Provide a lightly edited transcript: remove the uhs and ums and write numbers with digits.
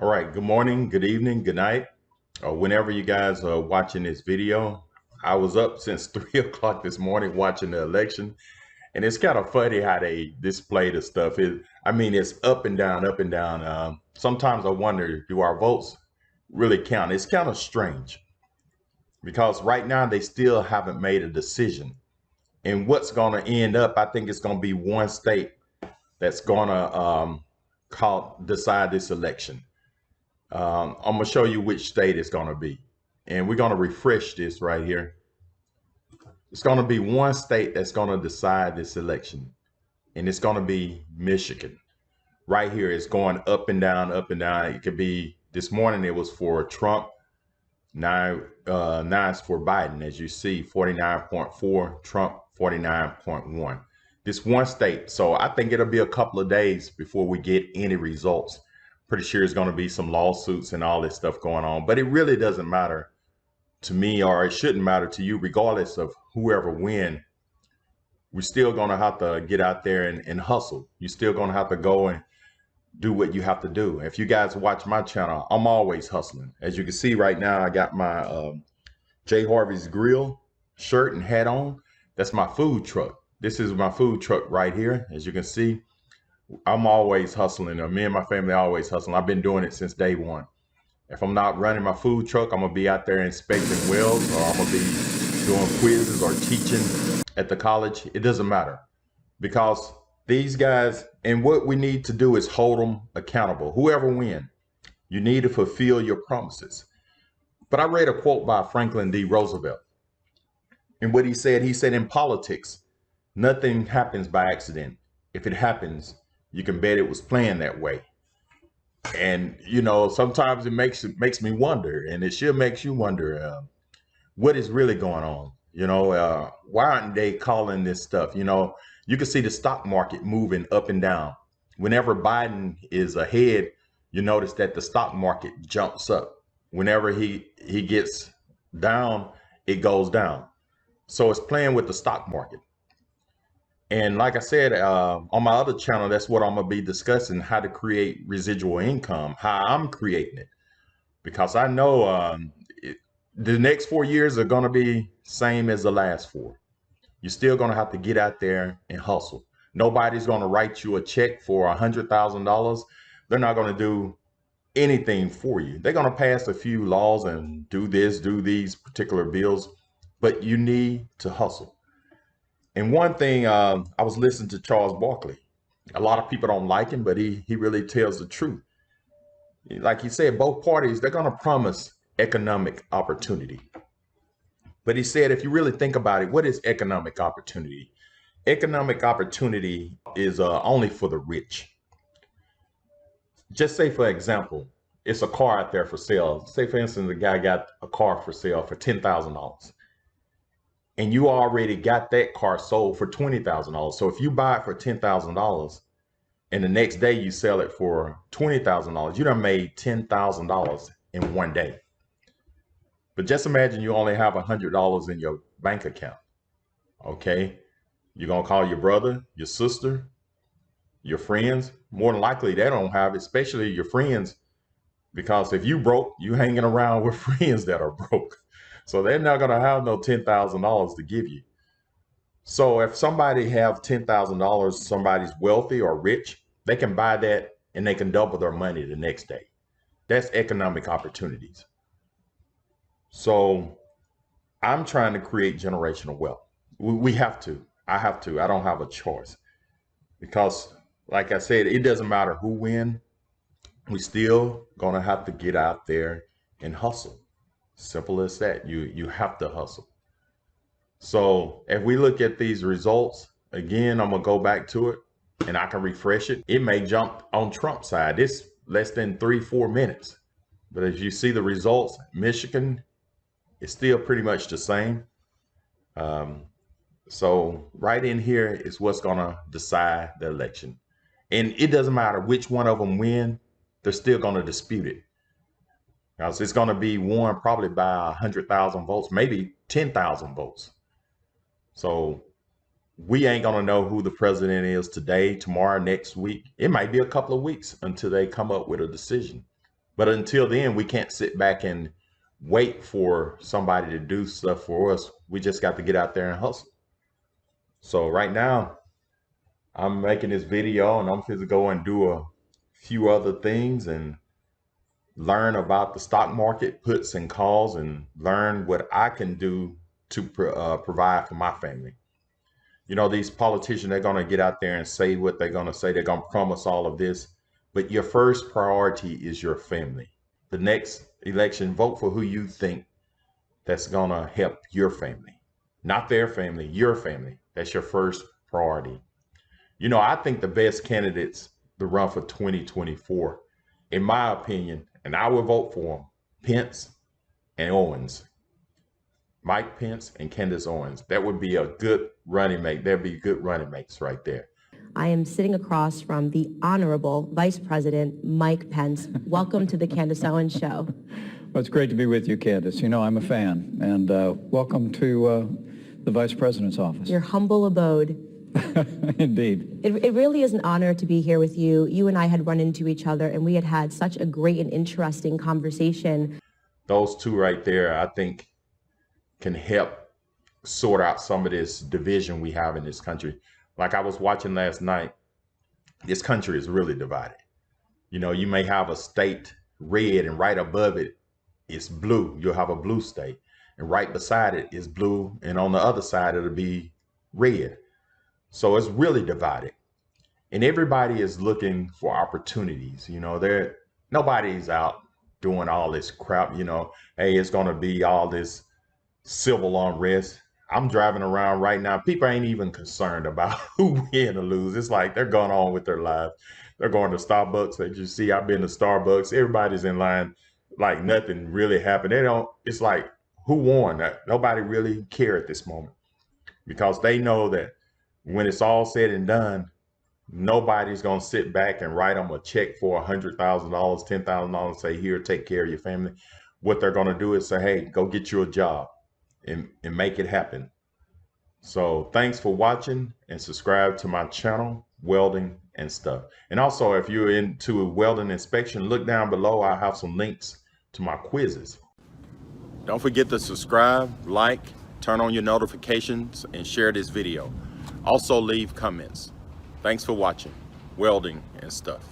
All right, good morning, good evening, good night, or whenever you guys are watching this video. I was up since 3 o'clock this morning watching the election, and it's kind of funny how they display the stuff. It's up and down, up and down. Sometimes I wonder, do our votes really count? It's kind of strange because right now they still haven't made a decision. And what's going to end up, I think it's going to be one state that's going to decide this election. I'm gonna show you which state it's gonna be. And we're gonna refresh this right here. It's gonna be one state that's gonna decide this election, and it's gonna be Michigan. Right here, it's going up and down, up and down. It could be this morning it was for Trump. Now it's for Biden, as you see, 49.4, Trump 49.1. This one state. So I think it'll be a couple of days before we get any results. Pretty sure it's going to be some lawsuits and all this stuff going on, but it really doesn't matter to me, or it shouldn't matter to you, regardless of whoever win. We're still going to have to get out there and hustle. You're still going to have to go and do what you have to do. If you guys watch my channel, I'm always hustling. As you can see right now, I got my J. Harvey's Grill shirt and hat on. That's my food truck. This is my food truck right here. As you can see, I'm always hustling. Me and my family always hustling. I've been doing it since day one. If I'm not running my food truck, I'm gonna be out there inspecting wells, or I'm gonna be doing quizzes or teaching at the college. It doesn't matter, because these guys, and what we need to do is hold them accountable. Whoever wins, you need to fulfill your promises. But I read a quote by Franklin D. Roosevelt, and what he said, in politics, nothing happens by accident. If it happens, you can bet it was planned that way. And sometimes it makes me wonder, and it should makes you wonder, what is really going on. Why aren't they calling this stuff? You can see the stock market moving up and down. Whenever Biden is ahead, you notice that the stock market jumps up. Whenever he gets down, it goes down. So it's playing with the stock market. And like I said, on my other channel, that's what I'm going to be discussing: how to create residual income, how I'm creating it. Because I know the next 4 years are going to be same as the last four. You're still going to have to get out there and hustle. Nobody's going to write you a check for $100,000. They're not going to do anything for you. They're going to pass a few laws and do this, do these particular bills, but you need to hustle. And one thing, I was listening to Charles Barkley. A lot of people don't like him, but he really tells the truth. Like he said, both parties, they're going to promise economic opportunity. But he said, if you really think about it, what is economic opportunity? Economic opportunity is only for the rich. Just say, for example, it's a car out there for sale. Say, for instance, the guy got a car for sale for $10,000. And you already got that car sold for $20,000. So if you buy it for $10,000 and the next day you sell it for $20,000, you done made $10,000 in one day. But just imagine you only have $100 in your bank account. Okay, you're gonna call your brother, your sister, your friends. More than likely they don't have it, especially your friends, because if you broke, you hanging around with friends that are broke. So they're not going to have no $10,000 to give you. So if somebody have $10,000, somebody's wealthy or rich, they can buy that and they can double their money the next day. That's economic opportunities. So I'm trying to create generational wealth. We have to. I have to. I don't have a choice. Because like I said, it doesn't matter who wins. We still going to have to get out there and hustle. Simple as that. You have to hustle. So if we look at these results, again, I'm going to go back to it and I can refresh it. It may jump on Trump's side. It's less than 3-4 minutes. But as you see the results, Michigan is still pretty much the same. So right in here is what's going to decide the election. And it doesn't matter which one of them win, they're still going to dispute it. So it's going to be won probably by 100,000 votes, maybe 10,000 votes. So we ain't going to know who the president is today, tomorrow, next week. It might be a couple of weeks until they come up with a decision. But until then, we can't sit back and wait for somebody to do stuff for us. We just got to get out there and hustle. So right now, I'm making this video and I'm going to go and do a few other things and learn about the stock market, puts and calls, and learn what I can do to provide for my family. You know, these politicians, they're going to get out there and say what they're going to say. They're going to promise all of this. But your first priority is your family. The next election, vote for who you think that's going to help your family. Not their family, your family. That's your first priority. You know, I think the best candidates to run for 2024, in my opinion, and I will vote for them, Pence and Owens. Mike Pence and Candace Owens. That would be a good running mate. There'd be good running mates right there. I am sitting across from the Honorable Vice President Mike Pence. Welcome to the Candace Owens Show. Well, it's great to be with you, Candace. You know, I'm a fan. And welcome to the Vice President's office. Your humble abode. Indeed. It really is an honor to be here with you. You and I had run into each other, and we had had such a great and interesting conversation. Those two right there, I think, can help sort out some of this division we have in this country. Like I was watching last night, this country is really divided. You know, you may have a state red and right above it is blue. You'll have a blue state. And right beside it is blue. And on the other side, it'll be red. So it's really divided. And everybody is looking for opportunities. You know, nobody's out doing all this crap, you know, hey, it's going to be all this civil unrest. I'm driving around right now. People ain't even concerned about who win or lose. It's like they're going on with their lives. They're going to Starbucks. As you see, I've been to Starbucks. Everybody's in line like nothing really happened. It's like, who won? Nobody really care at this moment because they know that when it's all said and done, nobody's going to sit back and write them a check for $100,000, $10,000, say, here, take care of your family. What they're going to do is say, hey, go get you a job. And make it happen. So thanks for watching and subscribe to my channel, Welding and Stuff. And also, if you're into welding inspection, look down below. I have some links to my quizzes. Don't forget to subscribe, like, turn on your notifications, and share this video. Also leave comments. Thanks for watching Welding and Stuff.